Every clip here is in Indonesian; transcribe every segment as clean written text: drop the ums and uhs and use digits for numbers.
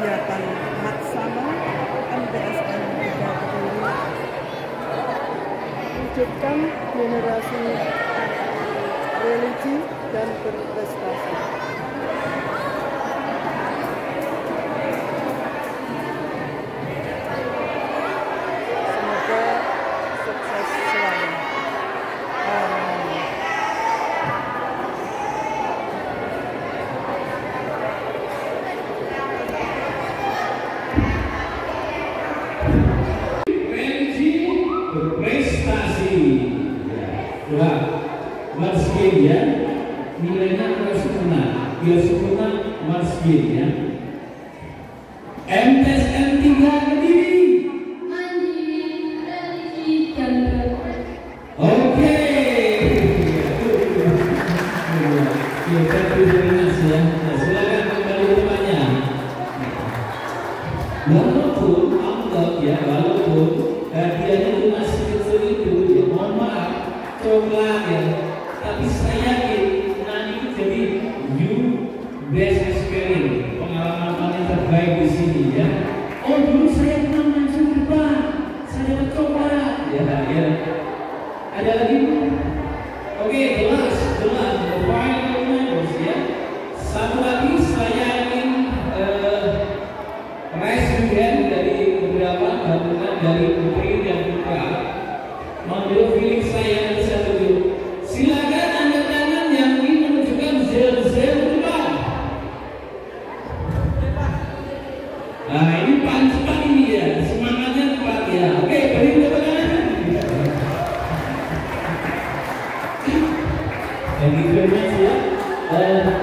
kegiatan Matsama MTSN 3 Kediri wujudkan generasi religi dan berprestasi. Semoga sukses selalu. Amin. Berprestasi ya, Marskin ya, nilainya harus sempurna, biar sempurna Marskin ya. MTSN 3 Kediri mandiri, religi dan berprestasi. oke kita prioritas ya. Nah, silakan kembali rumahnya. Walaupun anggap ya, walaupun hadiahnya itu masih kecil itu ya, mohon maaf, coklat ya, tapi saya yakin nanti itu jadi you best experience, pengalaman paling terbaik di sini ya. Oh dulu saya pernah langsung depan, saya dapat coklat ya, ya. Ada lagi? Oke, jelas the final members ya. Satu lagi saya ingin raise hand dari beberapa gabungan dari putri dan putra. Menurut feeling saya nanti saya tunjuk. Silakan angkat tangan yang ingin menunjukkan zel depan. Nah ini paling cepat ini ya, semangatnya cepat ya. Oke, beri tepuk tangan. Thank you very much ya.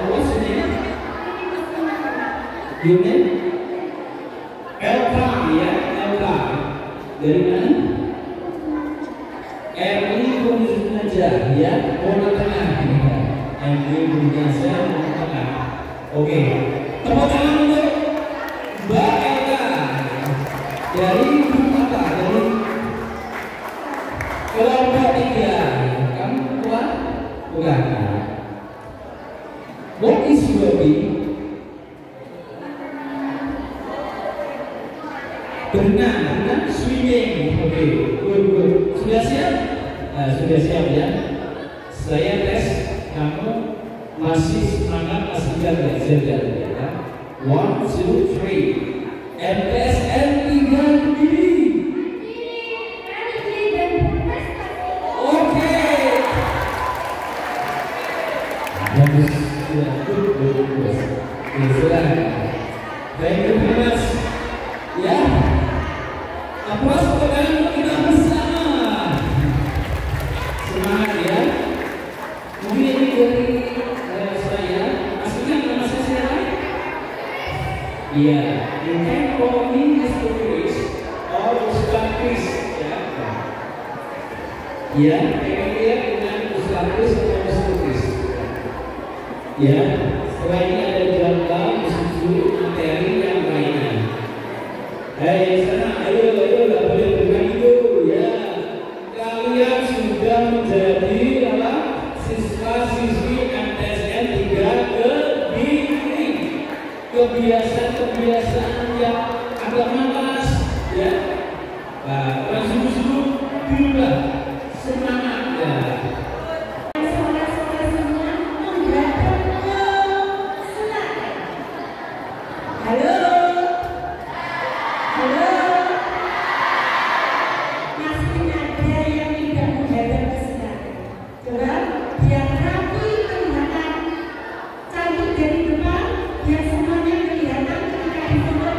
What's your name? Your name? Elka ya, Elka. Dari mana? Emily Kurniaja ya, Mona Tengah. Emily Kurniaja, Mona Tengah. Oke, tepuk tangan untuk Mbak Elka dari apa? Dari kelompok 3. Kamu kuat? Bukan. What is your name? Berenang, swimming. Oke, good. Sudah siap? Sudah siap ya. Saya tes, kamu masih semangat, masih jaga ya. 1, 2, 3. MTSN 3 Kediri. Religi dan berprestasi. Oke. Bagus. Ya, good. Silakan. Thank you very much. Ya. Aplaus untuk kita bersama. Semangat ya. Mungkin ini dari saya. Aslinya nama saya siapa? Iya. You can call me Mr. Chris or Ustaz Chris. Ya. Ya. Pengen lihat dengan Ustaz Chris atau Mr. Chris. Ya. Setelah ini ada jangka, susu, materi yang lainnya. Hei sana, ayo, gak boleh begitu ya. Kalian sudah menjadi apa? Siswa-siswi MTSN 3 Kediri. Kebiasaan yang agak malas ya. Nah, langsung dulu lah. Semangat ya. Cantik dari depan, biar semuanya kelihatan ketika difoto.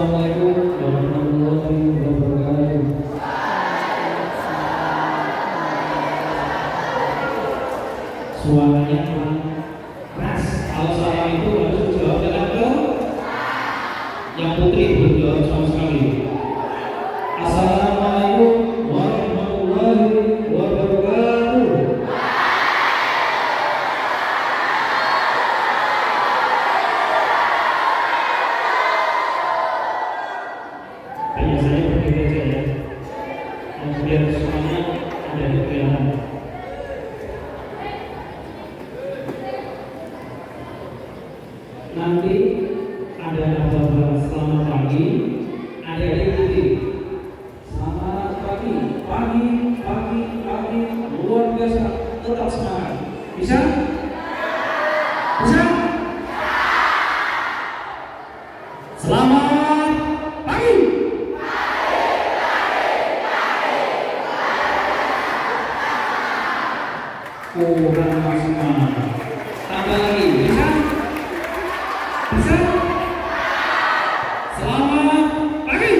Assalamualaikum warahmatullahi wabarakatuh. Suaranya kurang keras. Kalau saya itu harus jawab dengan ke yang putri belum jawab sama sekali. Assalamualaikum warahmatullahi wabarakatuh. Biasanya begitu aja ya. Biar semuanya ada di pilihan. Nanti ada kabar selamat pagi, adik-adik nanti. Selamat pagi, pagi, luar biasa, tetap semangat. Bisa? Bisa? Selamat pagi. Kurang maksimal. Tambah lagi, bisa? Bisa? Selamat pagi.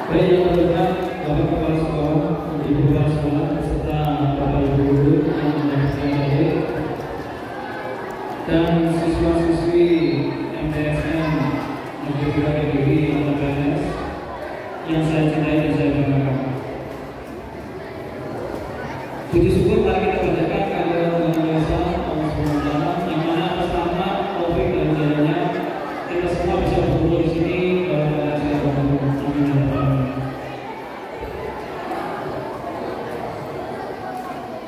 Baik, yang berbahagia Bapak Kepala Sekolah, Ibu Kepala Sekolah, serta Bapak Ibu Guru yang menyaksikan hadir, dan siswa-siswi MTSN Negeri 3 PGRI atau PNS yang saya cintai dan saya banggakan. Puji syukur mari kita bacakan kehadiran Tuhan Yesus Allah SWT yang mana atas nama taufik dan hidayahnya kita semua bisa berkumpul di sini dalam keadaan sehat walafiat. Amin ya rabbal alamin.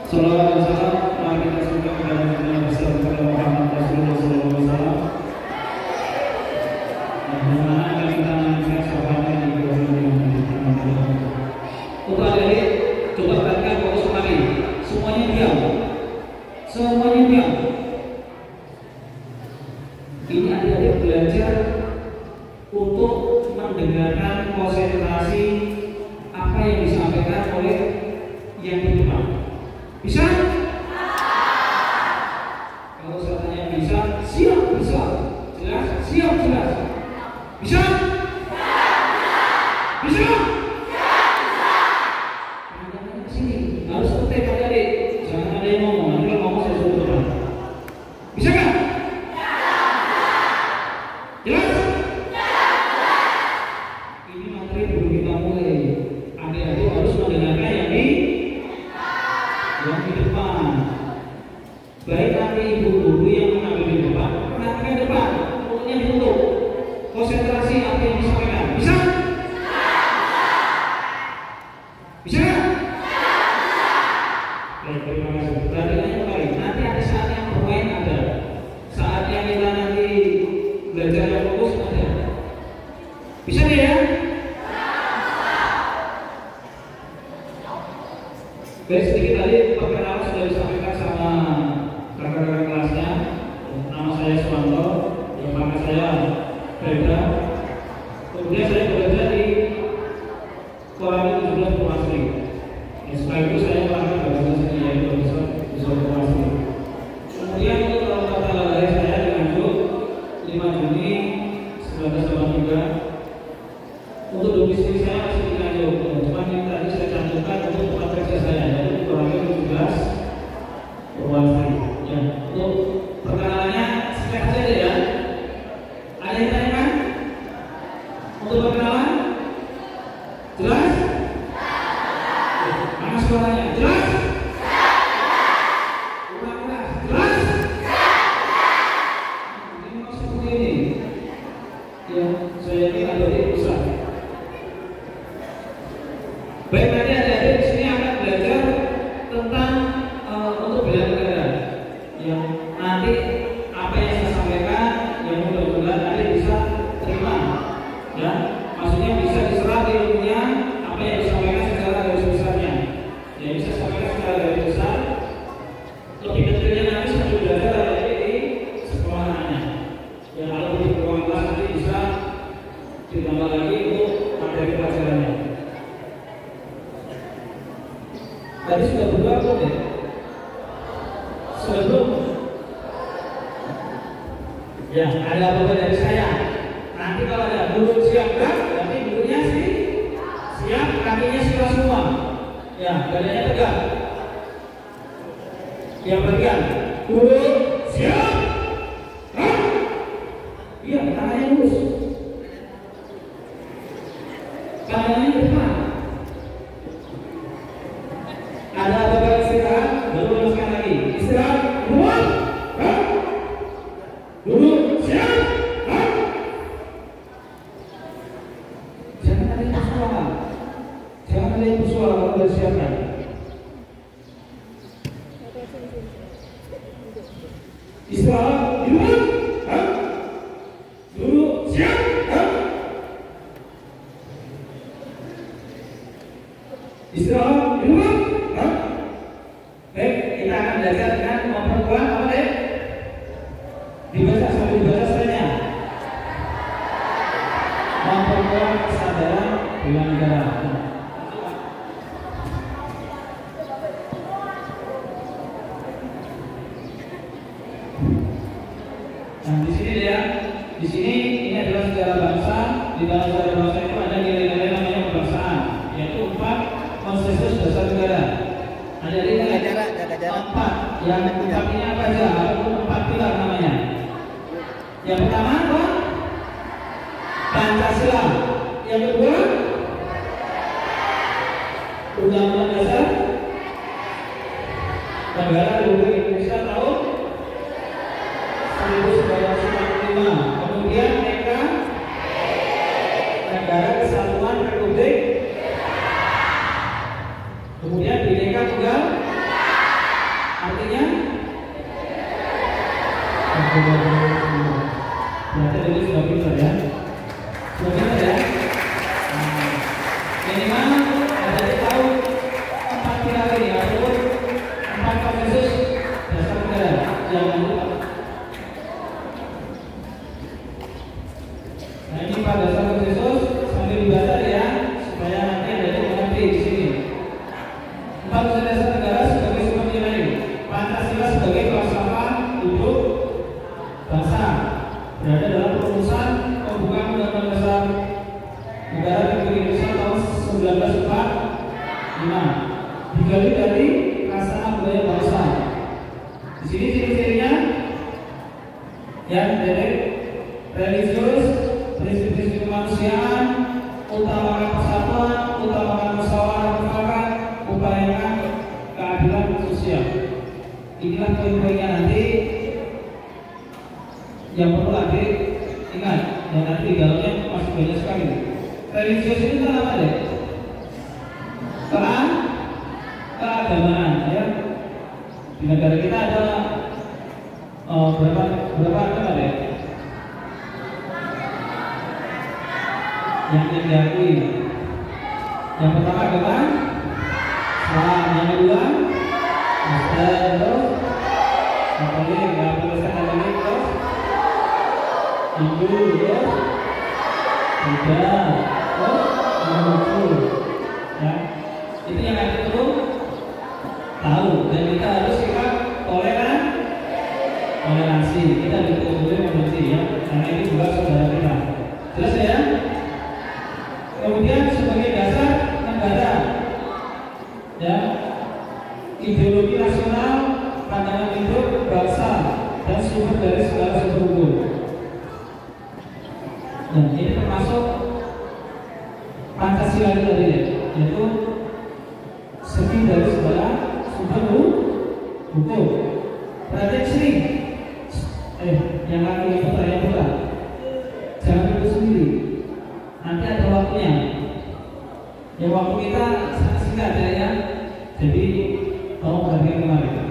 Salawat dan salam mari kita sembahkan kepada Nabi besar kepada Muhammad Rasulullah SAW. Bagaimana akan kita mengenai sahabatnya di bawah. Untuk adik-adik, coba perhatikan fokus kembali. Semuanya diam. Semuanya diam. Ini adik-adik belajar untuk mendengarkan konsentrasi apa yang disampaikan oleh yang di depan. Bisa? Kalau saya tanya bisa, siap bisa. Jelas? Siap jelas. Bisa? Bisa? Jangan ke sini. Harus seperti tadi. Jangan ada yang ngomong. Nanti kalau ngomong saya suruh depan. Bisa kan? Jelas? Ini materi belum kita mulai. Adik-adik harus mendengarkan yang di depan. Baik nanti ibu guru yang mengambil di depan, perhatikan depan. Mulutnya ditutup. Konsentrasi apa yang disampaikan. Bisa? Bisa? Baik, terima kasih. Perhatikannya baik. Nanti ada saat yang bermain ada. Saat yang kita nanti belajar yang fokus ada. Bisa nih ya? Baik, sedikit tadi perkenalan sudah disampaikan sama kakak-kakak kelasnya. Nama saya Suwanto, yang kakak saya Freda. Kemudian saya bekerja di Koramil 17 Purwasri. Setelah itu saya melakukan bagaimana sendiri yaitu di Purwasri. Kemudian untuk tanggal lahir saya dilanjut 5 Juni 1983. Untuk domisili saya masih di Nganjuk. Cuma ini tadi saya cantumkan untuk tempat kerja saya yaitu Koramil 17 Purwasri. Ya, untuk perkenalannya singkat saja ya. Ada yang tanyakan? Untuk perkenalan? Jelas? Mana suaranya? Jelas? Kurang keras? Jelas? Ini mau seperti ini. Ya, saya ini adik-adik besar. Baik, nanti adik-adik di sini akan belajar tentang untuk bela negara. Yang nanti apa yang saya sampaikan yang mudah-mudahan adik bisa terima, ya, maksudnya bisa diserap ilmunya apa yang disampaikan secara garis besarnya. Ya, bisa sampaikan secara garis besar. Lebih detailnya nanti sambil belajar adik-adik di sekolahannya. Ya, kalau di ruang kelas nanti bisa ditambah lagi untuk materi pelajarannya. Ada apa dari saya? Nanti kalau ada duduk siap kan? Berarti duduknya sih siap, kakinya siap semua. Ya, badannya tegak. Yang bagian duduk siap. Iya, tangannya lurus. Tangannya ke depan. Ada beberapa istirahat, baru masukkan lagi. Istirahat, duduk. Duduk, siap. Jangan ada yang bersuara. Jangan ada yang bersuara kalau sudah siapkan. Istirahat, duduk. Duduk, siap. Istirahat, duduk. Baik, kita akan belajar dengan memperkuat apa deh? Dibaca sambil dibaca saja. Memperkuat kesadaran bela negara. Nah, di sini ya, di sini ini adalah sejarah bangsa. Di dalam sejarah bangsa itu ada nilai-nilai namanya kebangsaan, yaitu 4 konsensus dasar negara. Ada nilai 4 yang 4 ini apa aja? Ada 4 pilar namanya. Yang pertama apa? Pancasila. Yang kedua, Undang-Undang Dasar Negara Republik Indonesia tahun 1945. Kemudian Negara Kesatuan Republik. Kemudian Bhinneka Tunggal. Artinya berarti dari sudah pintar ya. Sudah pintar ya. Minimal ada tahu 4 pilar ini ataupun 4 konsensus dasar negara. Jangan lupa. Nah, ini 4 dasar konsensus sambil dibaca ya, supaya nanti ada yang mengerti di sini. 4 dasar negara sebagai sumber nilai. Pancasila sebagai falsafah hidup bangsa, berada dalam perumusan pembukaan Undang-Undang Dasar Negara Republik Indonesia tahun 1945. Digali dari Khazanah Budaya Bangsa. Di sini ciri-cirinya yang dari religius, prinsip-prinsip kemanusiaan, utamakan persatuan, utamakan musyawarah mufakat, upayakan keadilan sosial. Inilah poin-poinnya nanti yang perlu nanti ingat, dan nanti di dalamnya masih banyak sekali. Religius itu kan apa deh? Keagamaan ya. Di negara kita ada berapa agama deh? Yang diakui. Yang pertama agama Islam, yang kedua Kristen, terus Katolik, yang Protestan Katolik, terus Hindu, terus Buddha, terus Konghucu. Ya, itu yang kita perlu tahu, dan kita harus sikap toleransi. Kita boleh membenci ya, karena ini juga saudara kita. Jelas ya? Kemudian sebagai dasar negara, ya, ideologi nasional, pandangan hidup bangsa, dan sumber dari segala sumber hukum. Dan ini termasuk Pancasila itu tadi, yaitu segi dari segala sumber hukum. Perhatian sini, yang laki yang putra, jangan itu sendiri. Nanti ada waktunya. Ya, waktu kita sangat singkat ya. Jadi tolong perhatikan kemarin.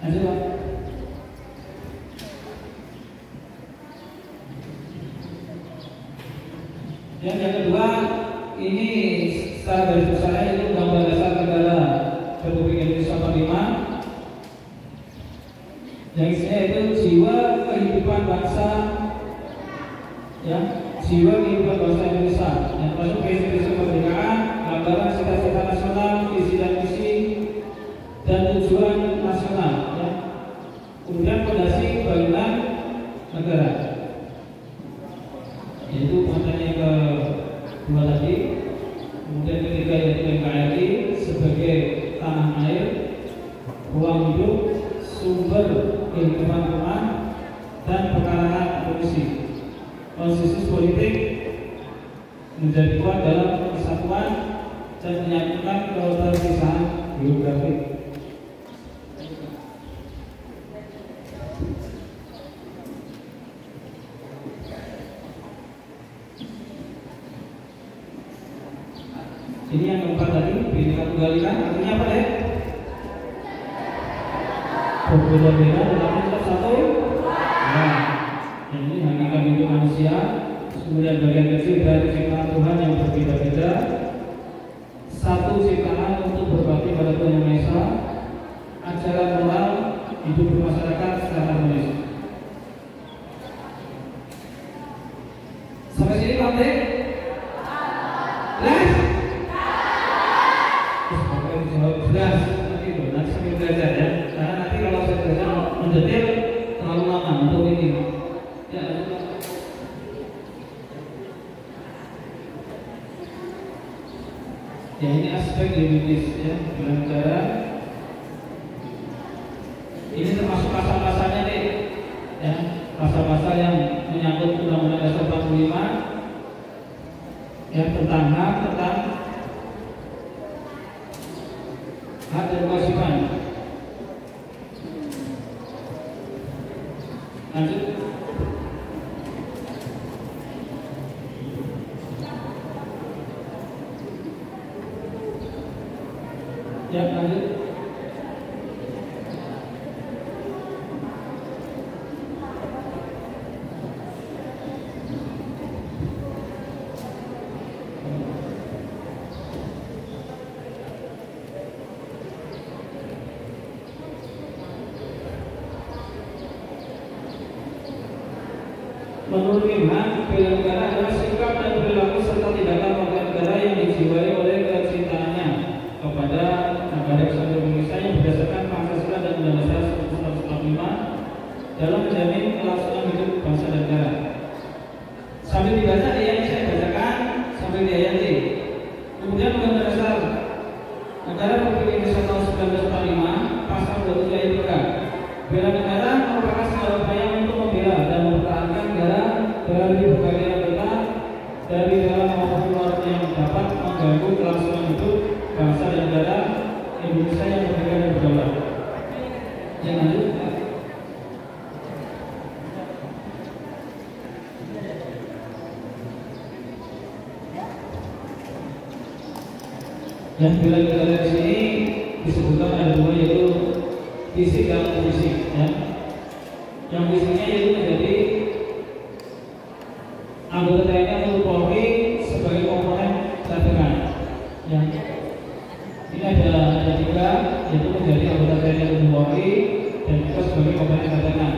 Lanjut Pak. Yang kedua, ini secara garis besarnya itu Undang-Undang Dasar Negara Republik Indonesia 45. Yang isinya itu jiwa kehidupan bangsa, ya, jiwa kehidupan bangsa Indonesia, yang termasuk prinsip-prinsip kemerdekaan, gambaran cita-cita nasional, visi dan misi, dan tujuan nasional. Ya. Kemudian fondasi bangunan negara. Yaitu konten yang kedua tadi. Kemudian ketiga yaitu NKRI sebagai tanah air, ruang hidup, sumber kehidupan umat, dan pekarangan fungsi. Konsensus politik menjadi kuat dalam kesatuan dan menyatukan keterpisahan geografik. Ini yang keempat tadi, Bhinneka Tunggal Ika, artinya apa deh? Berbeda-beda tetapi tetap satu. Nah, ini hakikat hidup manusia, kemudian bagian kecil dari ciptaan Tuhan yang berbeda-beda. Satu ciptaan untuk berbakti pada Tuhan Yang Maha Esa, ajaran moral hidup bermasyarakat secara harmonis. Sampai sini Pak. Jelas, nanti sambil belajar ya. Karena nanti kalau saya belajar mendetail terlalu lama untuk ini. Ya, ya ini aspek linguistis ya, dengan cara ini termasuk pasal-pasalnya nih, ya pasal-pasal yang menyangkut Undang-Undang Dasar 45 ya tentang hak dan kewajiban. Lanjut. Ya, lanjut. Menurut Imam, bela negara adalah sikap dan perilaku serta tindakan warga negara yang dijiwai oleh kecintaannya kepada negara kesatuan Indonesia yang berdasarkan Pancasila dan Undang-Undang Dasar 1945 dalam menjamin kelangsungan hidup bangsa dan negara. Sambil dibaca yang saya bacakan sambil diayati. Kemudian Undang-Undang Dasar Negara Republik Indonesia tahun 1945 pasal 27 ayat 3. Bela negara merupakan segala upaya untuk membela dan mempertahankan negara dari berbagai anggota dari dalam maupun luar yang dapat mengganggu kelangsungan hidup bangsa dan negara Indonesia yang merdeka dan berdaulat. Yang lanjut. Yang bela negara di sini disebutkan ada dua, yaitu fisik dan fisik ya. Yang fisiknya itu menjadi anggota TNI atau Polri sebagai komponen cadangan ya. Ini ada tiga, yaitu menjadi anggota TNI atau Polri dan juga sebagai komponen cadangan.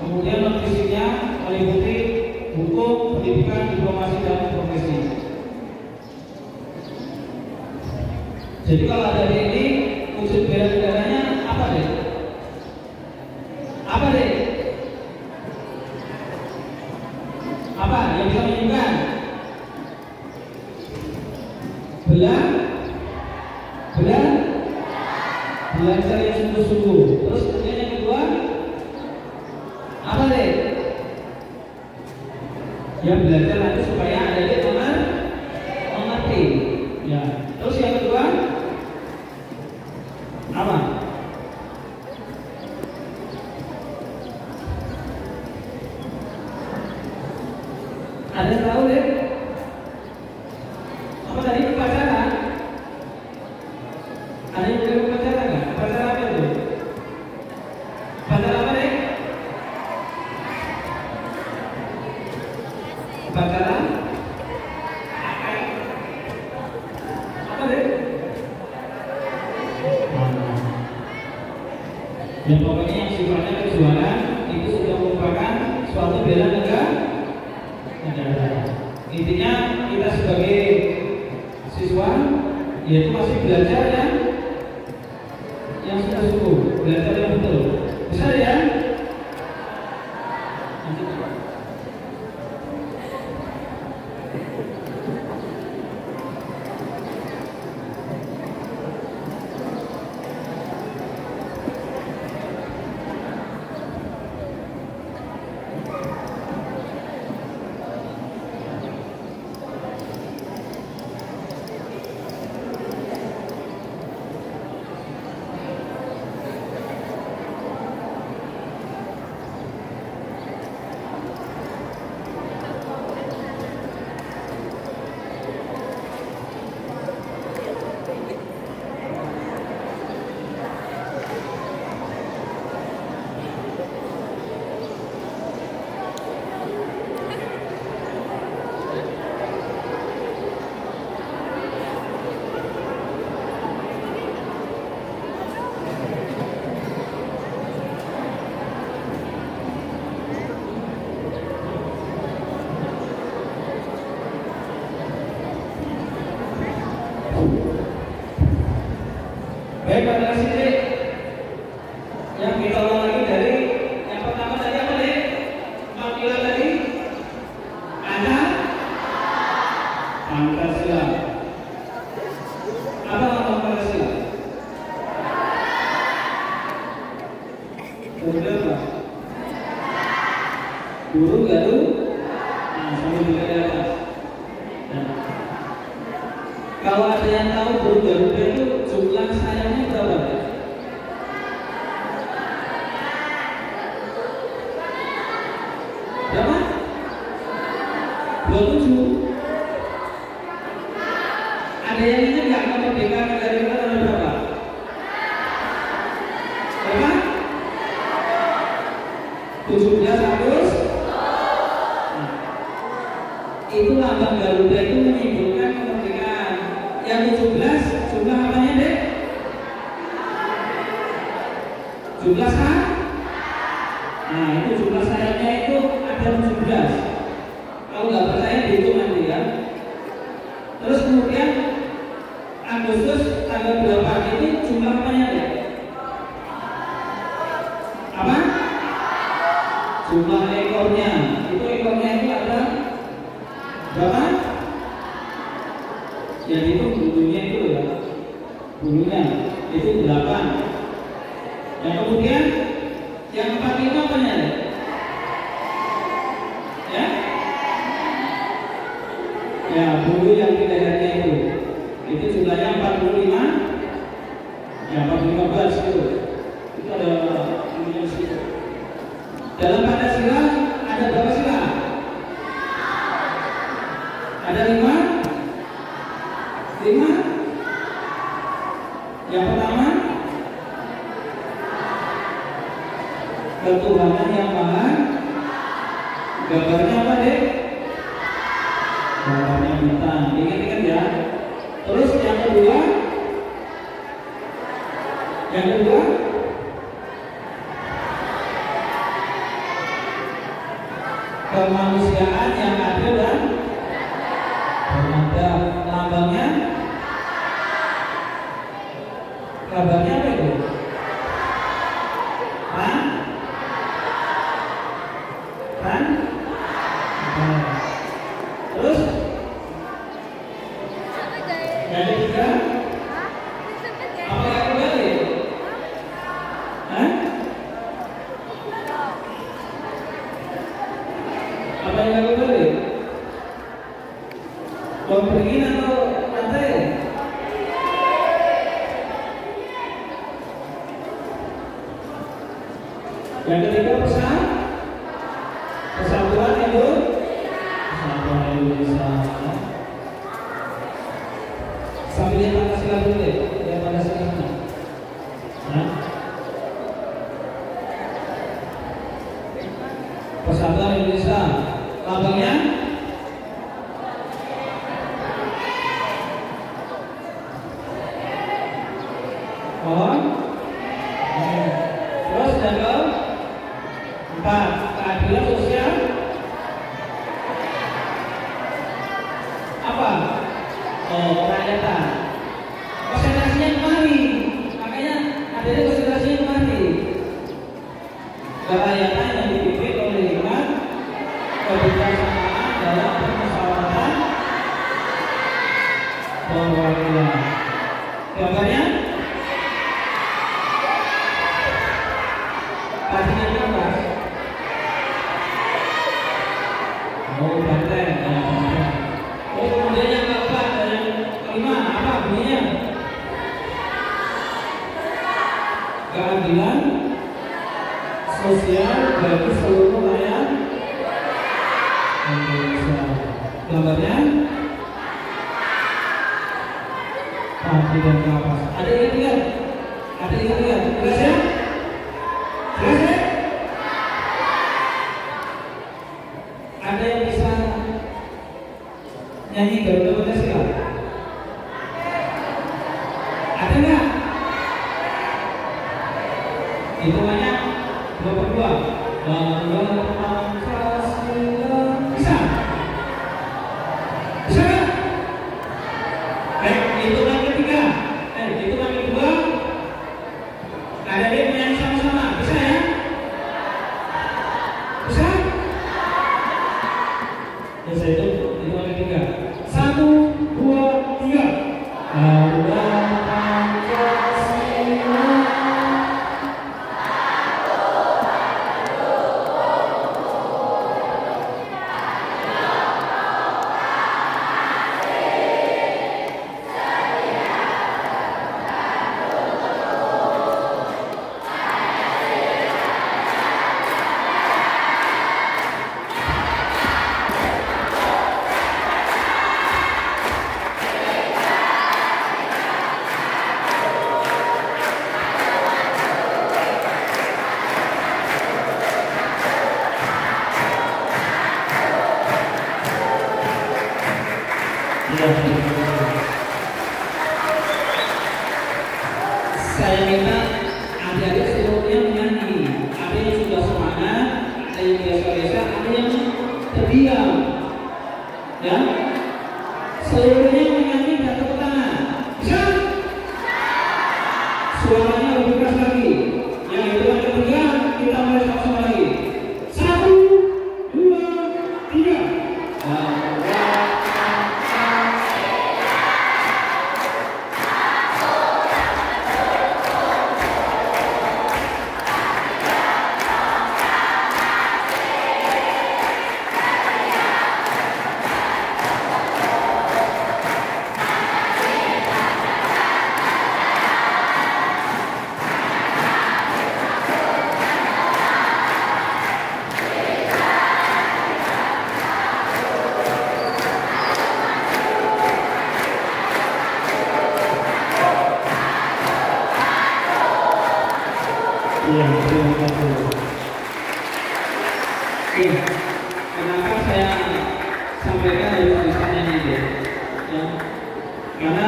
Kemudian non fisiknya meliputi hukum, pendidikan, diplomasi, dan profesi. Jadi kalau ada ini wujud bela negaranya apa deh? Apa deh? Apa yang bisa menunjukkan? Belajar yang sungguh-sungguh. Terus kemudian yang kedua apa deh? Ya belajar nanti supaya ada dia mengerti. Ya. Terus yang kedua apa? Ada yang tahu deh? Apa tadi? Upacara? Ada yang boleh upacara nggak? Upacara apa itu? Upacara apa deh? Upacara? Apa deh? Ya pokoknya yang sifatnya kejuaraan itu sudah merupakan suatu bela negara. Intinya kita sebagai siswa yaitu masih belajar yang sungguh-sungguh, belajar yang betul. Bisa ya? Lanjut. Baik, Pancasila Dek. Yang kita ulang lagi dari yang pertama tadi apa Dek? 4 pilar tadi ada Pancasila. Apa nama Pancasila? Kemudian apa? Guru garu. Nah, sambil juga di atas. Nah. Kalau ada yang tahu guru Garuda itu jumlah sayapnya berapa? Berapa? 27. Ada yang ingat nggak kemerdekaan negara kita tahun berapa? Berapa? 17 Agustus. Nah, itu lambang Garuda itu menyebutkan kemerdekaan. Yang 17 jumlah apanya Dek? Jumlah kan? Nah itu jumlah sayapnya itu ada 17. Kalau nggak percaya dihitung nanti ya. Terus kemudian Agustus tanggal 8 ini jumlah apanya Dek? Apa? Jumlah ekornya. Itu ekornya itu ada berapa? Jadi itu bulunya itu ya, bulunya itu 8. Yang kemudian yang 45 apanya Dek? Ya? Ya, bulu yang di lehernya itu jumlahnya 45. Ya, 15 itu. Itu ada bulunya di situ. Dalam Pancasila ada berapa sila? Ada 5. Yang pertama, ketuhanan yang maha. Gambarnya apa Dek? Gambarnya bintang. Ingat-ingat ya. Terus yang kedua, kemanusiaan yang adil dan beradab. Lambangnya kabarnya apa itu? Kan? Terus yang ketiga apa yang kembali? Apa yang kembali? Pemberian atau rantai? Yang ketiga persatuan Indonesia. Sambil lihat Pancasila dulu deh, lihat Pancasila. Persatuan Indonesia. Lambangnya pohon. Terus yang keempat, keadilan sosial. Apa? Kerakyatan. Konsentrasinya kemari. Makanya adanya konsentrasinya kemari. Kerakyatan yang dipimpin oleh hikmat, kebijaksanaan dalam permusyawaratan perwakilan. Gambarnya pastinya apa? Oh, banteng. Oh, kemudian yang keempat dan yang kelima apa bunyinya? Keadilan sosial bagi seluruh rakyat Indonesia. Gambarnya padi dan kapas. Ada yang lihat? Ada yang lihat? Jelas ya? Jelas ya? Ada yang bisa nyanyi Garuda Pancasila? Ada nggak? Hitungannya 2/2. Pancasila. Bisa? Bisa nggak? Baik, hitungan Ya, saya minta adik-adik seluruhnya menyanyi. Ada yang sudah semangat, ada yang biasa-biasa, ada yang terdiam. Ya, seluruhnya menyanyi dan tepuk tangan. Bisa? Suaranya lebih keras lagi. Yang itu yang ketiga kita mulai sama-sama lagi. 1, 2, 3. Iya, terima kasih. Oke, kenapa saya sampaikan harus bisa nyanyi deh? Ya, karena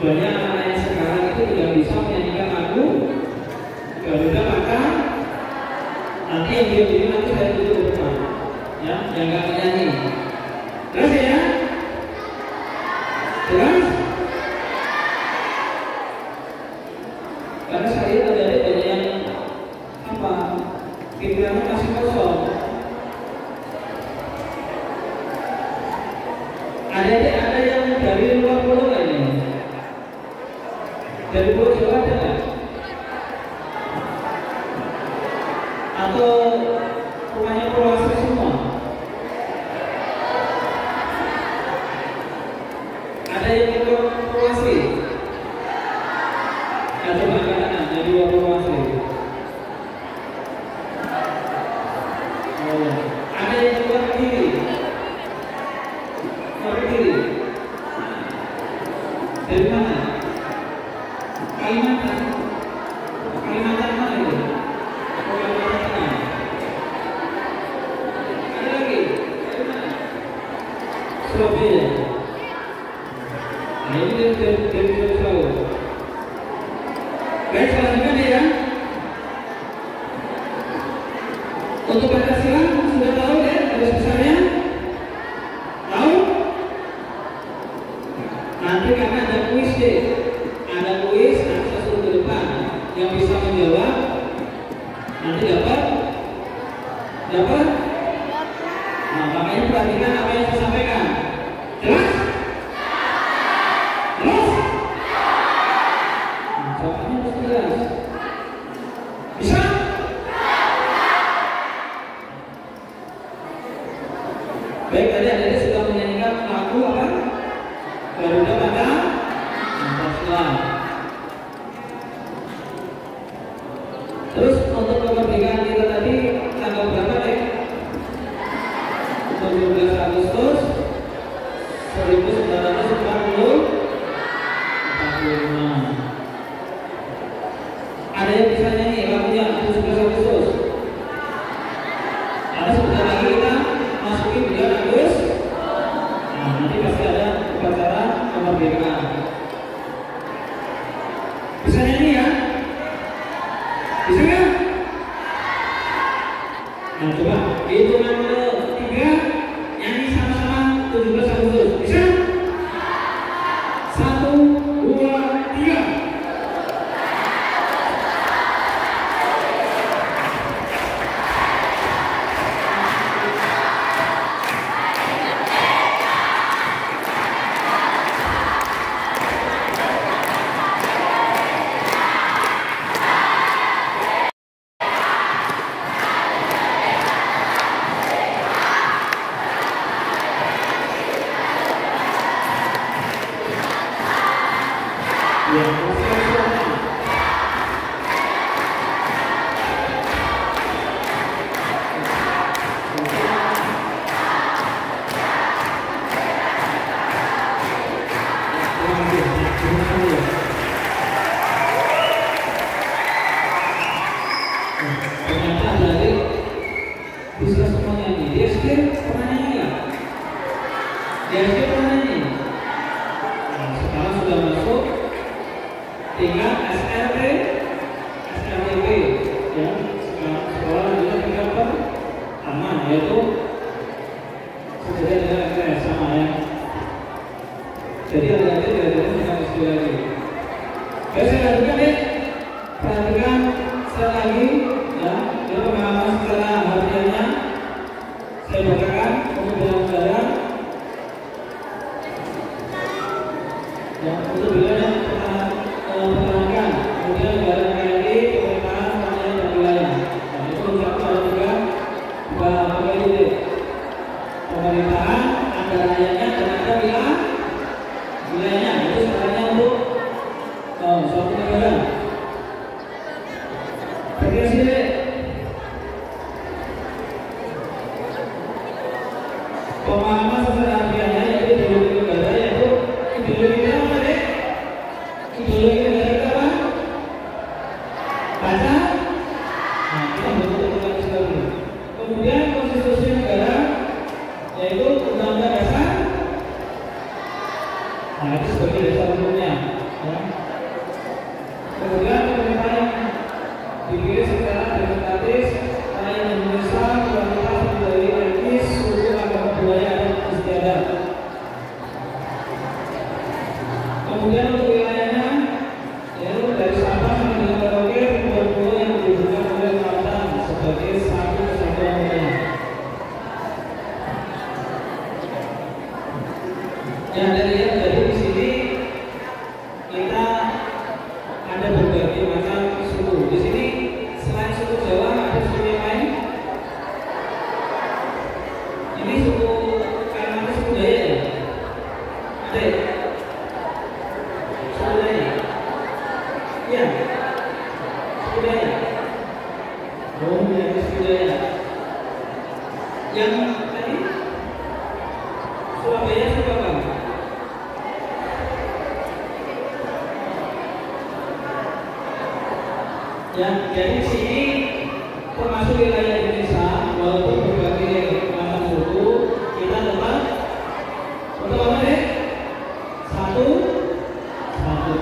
banyak anak yang sekarang itu tidak bisa menyanyikan lagu Garuda Maka. Nanti yang dia pilih nanti saya tutup ke depan, ya, yang nggak menyanyi. Terus ya, terus. Karena saya ada banyak yang apa pikirannya masih kosong. Ada yang dari luar pulau nggak ini? Dari Pulau Jawa ada nggak? Atau rumahnya Pulau Asri semua? Ada yang dari Pulau Asri? Ada makanan dari Pulau Asri. Oh, ada yang dari luar Kediri. Luar Kediri. Dari mana? Kalimantan. Kalimantan mana itu? Oh, Kalimantan Tengah. Ada lagi? Dari mana? Surabaya. Nah, ini dari Jawa. Baik, selanjutnya nih ya. Untuk Pancasila sudah tahu ya garis besarnya? Tahu? Nanti karena ada kuis deh. Ada kuis, nanti saya suruh ke depan. Yang bisa menjawab nanti dapat? Dapat? Nah, makanya perhatikan apa yang saya sampaikan. Jelas? Jelas? Jawabannya harus jelas. Bisa? Baik, tadi adik-adik sudah menyanyikan lagu apa? Garuda Maka Pancasila. Terus untuk kemerdekaan kita tadi tanggal berapa deh? 17 Agustus 1945. Ada yang bisa nyanyi lagunya 17 Agustus? Ada sebentar lagi kita masukin bulan Agustus. Nah, nanti pasti ada upacara kemerdekaan. Bisa nyanyi ya? Bisa nggak? Nah, coba hitungan dulu 3, nyanyi sama-sama 17 Agustus. Bisa? 1, 2, 3. Bisa semuanya nih. Dia pernah nyanyi nggak? Dia pernah nyanyi. sudah masuk, tinggal SRT, SRTP, ya, sekolah juga tinggal pertama, yaitu sebenarnya adalah MTS sama ya. Jadi ada tidak istilah lagi. Oke, saya lanjutkan deh. Perhatikan sekali lagi, ya, ini pengalaman secara hariannya. Saya bacakan untuk bilang-bilang. Ya, untuk bilang pertahankan, kemudian negara TNI, pemerintahan, kemudian dan wilayah. Nah, itu ucapan ada juga bahwa ini pemerintahan, ada rakyatnya dan ada wilayahnya. Itu sebenarnya untuk suatu negara. Pergi sini. Pemahaman secara hariannya yaitu ideologi negara, yaitu ideologi apa deh? Ideologi negara itu apa? Baca. Nah, kita betul-betul sekali. Kemudian konstitusi negara, yaitu undang-undang dasar. Nah, itu sebagai dasar hukumnya. Ya. Kemudian pemerintahan dipilih secara demokratis, rakyat Indonesia, kualitas budaya etnis, suku, agama, budaya, dan istiadat. Kemudian untuk wilayahnya, yaitu dari Sabah sampai dengan Merauke, pulau-pulau yang dihubungkan oleh lautan sebagai satu kesatuan wilayah. Yang Anda lihat dari di sini kita ada berbagai macam suku. Di sini selain suku Jawa ada suku yang lain. Ini suku Kalimantan, suku Dayak ya? Ada ya? Suku Dayak? Iya? Suku Dayak? Oh, ya, suku Dayak. Yang tadi? Surabaya suku apa? Ya, jadi sini termasuk wilayah Indonesia, walaupun berbagai macam suku, kita tetap apa deh? Satu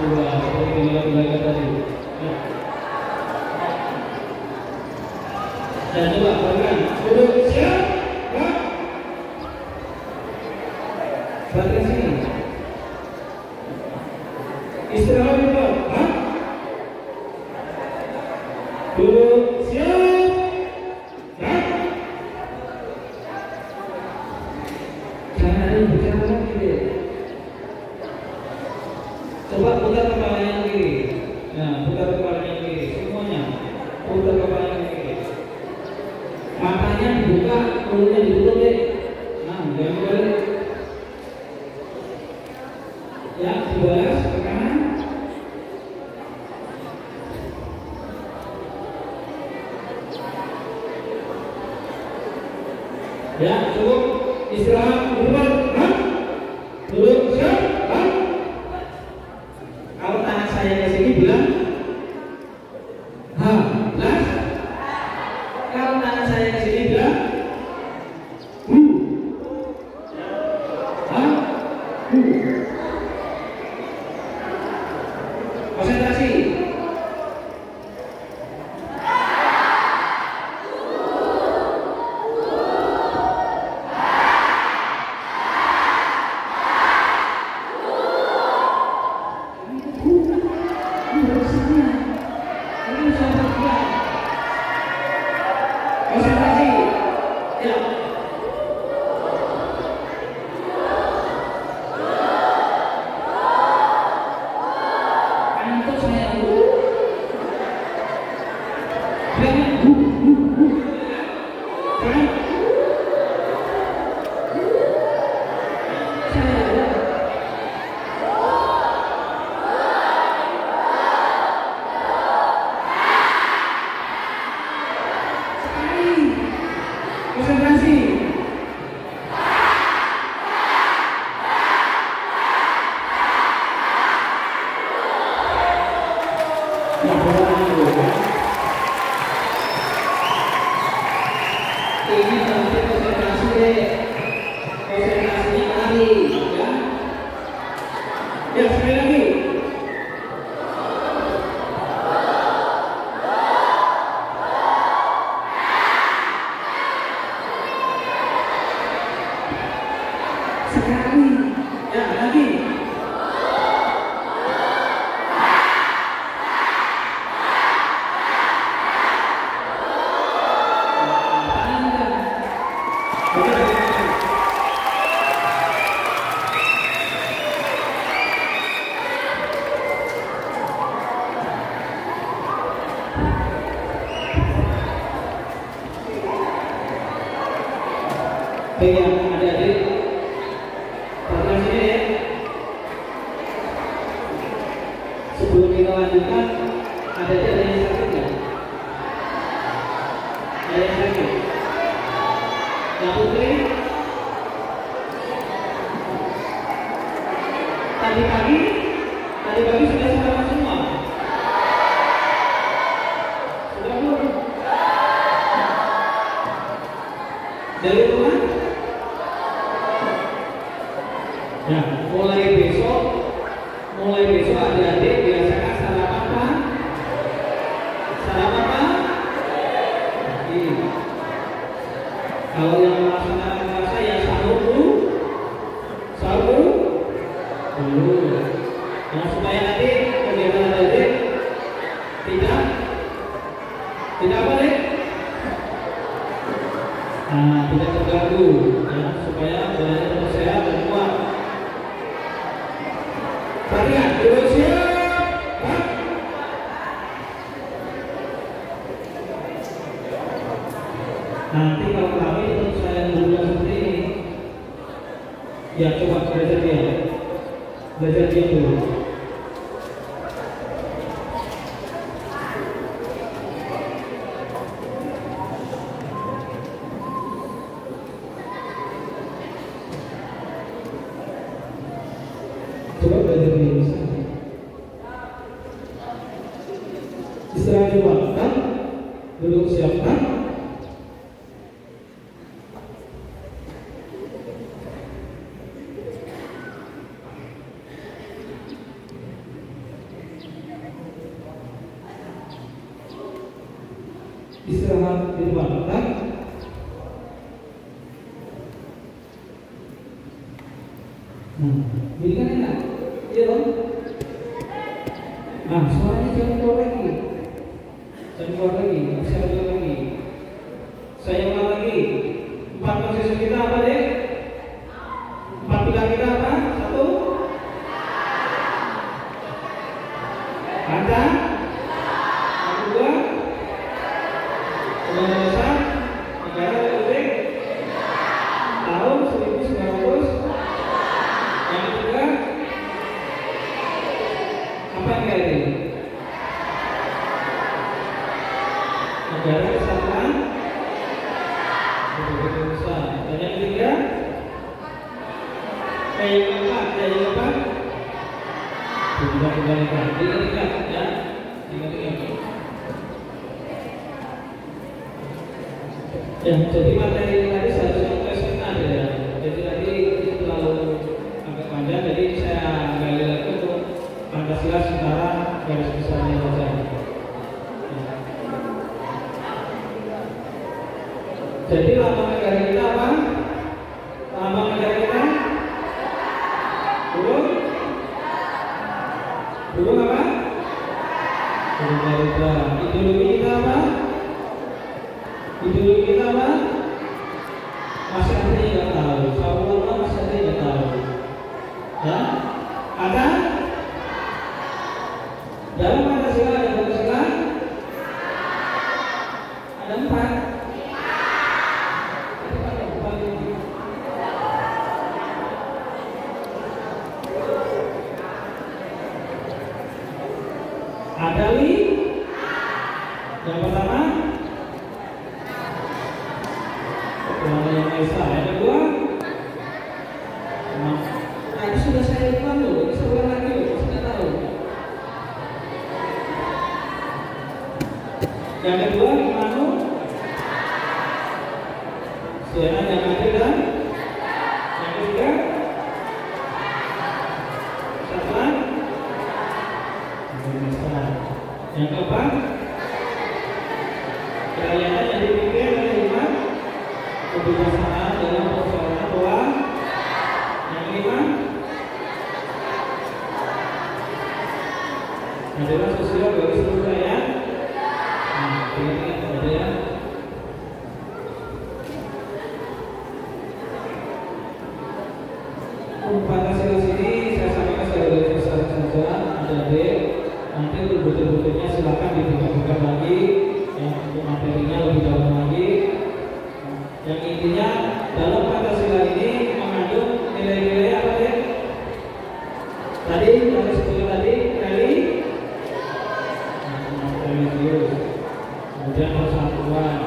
dua, seperti wilayah tadi. Ya. Dan coba perhatikan, duduk siap, ya. Perhatikan sini. Istirahat dulu, ha? Duduk siap, ya. Jangan ada yang bicara lagi deh. Coba putar kepala yang kiri. Nah, putar kepala yang kiri, semuanya. Putar kepala yang kiri. Matanya dibuka, mulutnya ditutup deh. Nah, jangan balik. Ya, dibalas ke kanan. Ya, cukup. Istirahat, duduk, kan? Duduk, siap, kan? Kalau tangan saya ke sini bilang ha, jelas? Kalau tangan saya ke sini bilang ha, konsentrasi. Konsentrasi. Ya. Kantuk saya dulu. Jangan. Kan? Konsentrasi. Ini nanti konsentrasi deh. Konsentrasinya lari, ya. Ya, sekali lagi. lagi. Ya, lagi. Oke ya, adik-adik, perhatian sini ya. Sebelum kita lanjutkan, ada yang sakit nggak? Ada yang sakit? Yang putri? Tadi pagi sudah sarapan semua? Sudah belum? Dari rumah? Ya, mulai besok adik-adik biasakan sarapan apa? Sarapan apa? Iya. Kalau yang melaksanakan puasa ya sahur dulu. Nah, supaya nanti kegiatan adik tidak apa deh? Nah, tidak terganggu ya, supaya belajar tetap sehat dan kuat. Perhatian, dulu siap. Nanti kalau kami tetap saya berdua seperti ini. Ya, coba belajar dia dulu. Coba belajar dulu. Istirahat dulu, kan? Duduk siap, kan? Istirahat di depan, kan? Jadi kan enak, iya dong? Nah, suaranya jangan keluar lagi. Saya ulang lagi. Saya ulang lagi. 4 posisi kita apa deh? 4 pilar kita apa? 1. Ada? 2. Pembangunan besar, negara republik tahun 1900. Yang ketiga, apa yang kayak ini? Negara Kesatuan Republik Indonesia. Dan yang ketiga, yang keempat, ingat ya, ya, jadi materi tadi seharusnya kita ya. Jadi tadi itu terlalu agak panjang, jadi saya gali lagi untuk Pancasila sementara garis besarnya saja. Jadi lambang negara kita apa? Lambang negara kita? Burung apa? Burung garuda. Ideologi kita apa? Ideologi kita apa? Masih ada yang nggak tahu. Saudara masih ada yang nggak tahu. Ya? Ada? Dalam Pancasila ada berapa sila? Ada 4. Ada yang pertama Tuhan Yang Esa, yang kedua nah itu sudah saya ulang loh, ini saya ulang lagi loh, sudah tahu. Yang kedua Imanu Siana yang adil dan yang ketiga Satuan Indonesia. Yang keempat kerakyatan yang dipimpin oleh umat kebijaksanaan dalam persoalan doa. Yang kelima Adalah sosial bagi seluruh rakyat. Nah, ini ada ya. Pancasila sini saya sampaikan secara garis besar saja, ada D. Nanti untuk betul-betulnya silakan dibuka-buka lagi, yang untuk materinya lebih dalam lagi. Yang intinya dalam Pancasila ini mengandung nilai-nilai apa ya? Tadi yang sebutkan tadi religius, kemudian persatuan.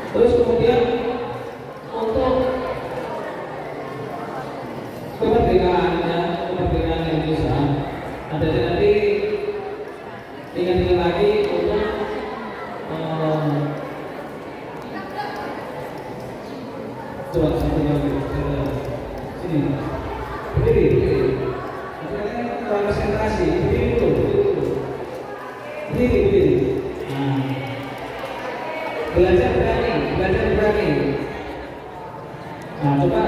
Terus kemudian untuk kemerdekaan Indonesia, ada nanti ingat-ingat lagi untuk coba satu lagi sini berdiri konsentrasi berdiri nah. Belajar berani. Nah, coba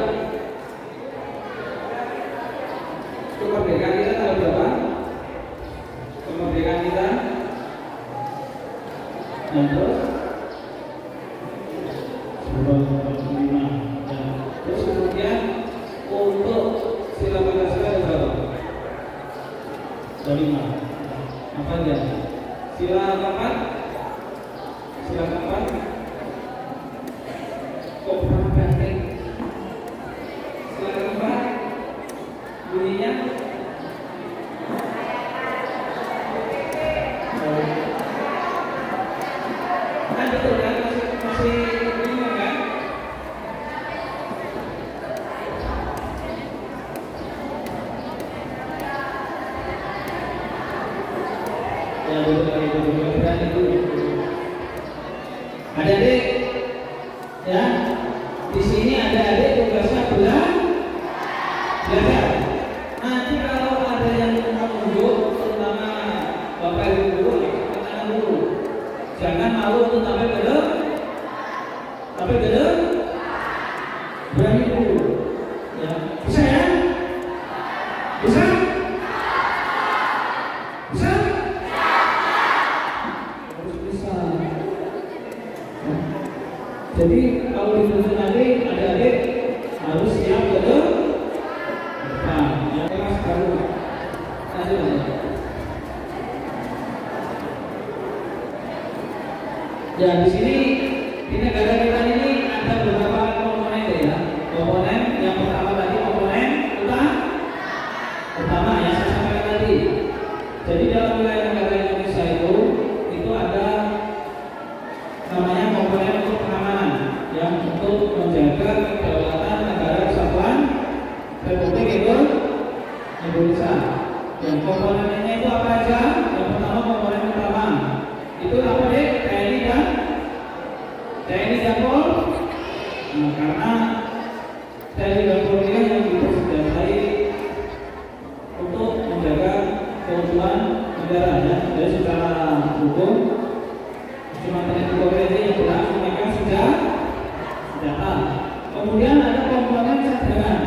kemerdekaan kita tanggal berapa? Kemerdekaan kita. Nah, terus 1945. Terus kemudian untuk sila Pancasila ada berapa? Ada 5. Apa aja? Sila keempat. Sila keempat. Kok pernah penting? Sila keempat. Bunyinya. Kan betul kan? Masih bingung kan? Ya betul kali itu berani itu. Ada adik, ya. Di sini ada adik tugasnya belajar. Nanti kalau ada yang menunjuk, terutama bapak ibu guru, katakan dulu. Jangan malu untuk tampil gede, berani dulu. Ya. Bisa ya? Bisa? Bisa? Harus bisa. Jadi kalau dituntut adik harus siap gede. Nah, yang kelas baru. Lanjut aja. Ya di sini di negara kita ini ada beberapa komponen ya. Komponen yang pertama tadi komponen utama yang saya sampaikan tadi. Jadi dalam wilayah negara Indonesia itu ada namanya komponen untuk pengamanan yang untuk menjaga kedaulatan negara kesatuan Republik Indonesia. Yang komponennya itu apa aja? Yang pertama komponen utama itu apa deh? TNI dan Polri. Nah, karena TNI dan Polri yang dipersenjatai untuk menjaga keutuhan negara ya. Jadi secara hukum cuma TNI Polri aja yang berhak memegang senjata. Kemudian ada komponen cadangan.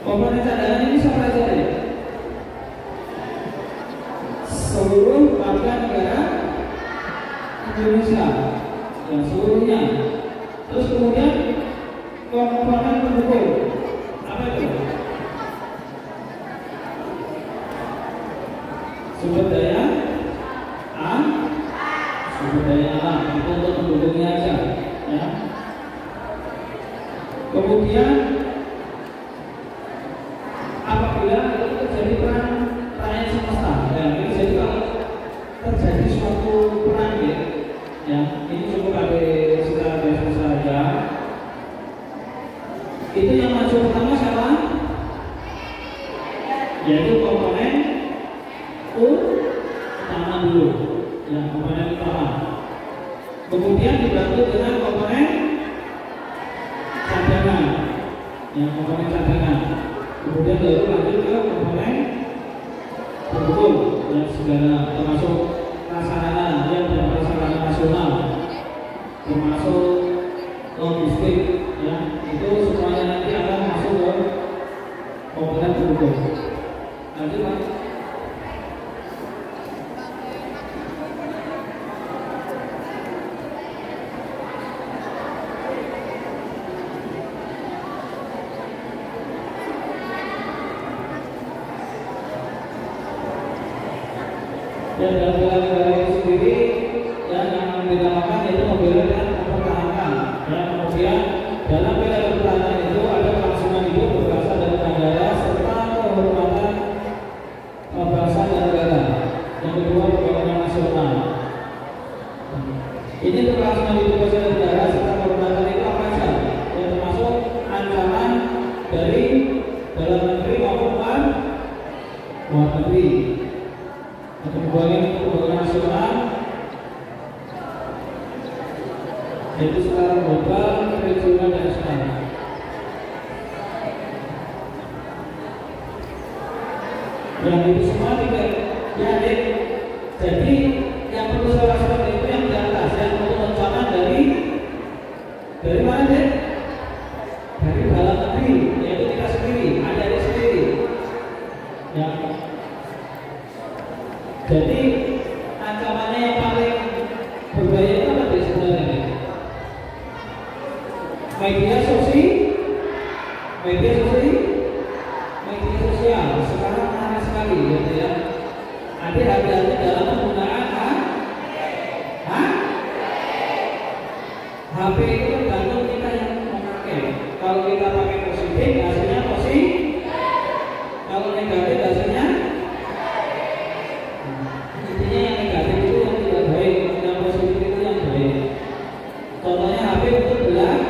Komponen cadangan ini siapa aja deh? Seluruh warga negara Indonesia yang seluruhnya. Terus kemudian komponen pendukung apa itu? Sumber daya alam itu untuk pendukungnya aja ya. Kemudian apabila itu terjadi perang rakyat semesta ya, jadi kalau terjadi suatu perang ya, ini cukup ada secara biasa saja. Itu yang maju pertama siapa? Yaitu komponen utama dulu, ya komponen utama. Kemudian dibantu dengan komponen cadangan, ya komponen cadangan. Kemudian baru lanjut ke komponen pendukung, ya segala termasuk prasarana dan prasarana nasional, termasuk logistik, ya itu semuanya nanti akan masuk ke komponen pendukung. Lanjut Pak. Dan dalam bela negara itu sendiri dan yang dinamakan yaitu membela dan mempertahankan. Dan kemudian dalam bela dan pertahanan itu ada kelangsungan hidup berasal dari negara serta kehormatan bangsa dan negara. Yang kedua pembangunan nasional. Ini kelangsungan hidup bangsa dan negara serta kehormatan itu apa saja? Yang termasuk ancaman dari dalam negeri maupun luar negeri. Kemudian pembangunan nasional yaitu secara global, regional dan nasional. Yang itu semua tidak diadik. Jadi yang perlu saya lakukan itu yang di atas, yang untuk ancaman dari mana deh? Dari dalam negeri, yaitu kita sendiri, adik-adik sendiri. Ya. Jadi ancamannya yang paling berbahaya itu apa sih sebenarnya? Media sosial sekarang aneh sekali, gitu ya. Ada hati-hati dalam penggunaan HP itu tergantung kita yang memakai. Kalau kita pakai positif, hasilnya positif. Kalau negatif, hasilnya intinya yang negatif itu yang tidak baik, yang positif itu yang baik. Contohnya HP untuk belajar,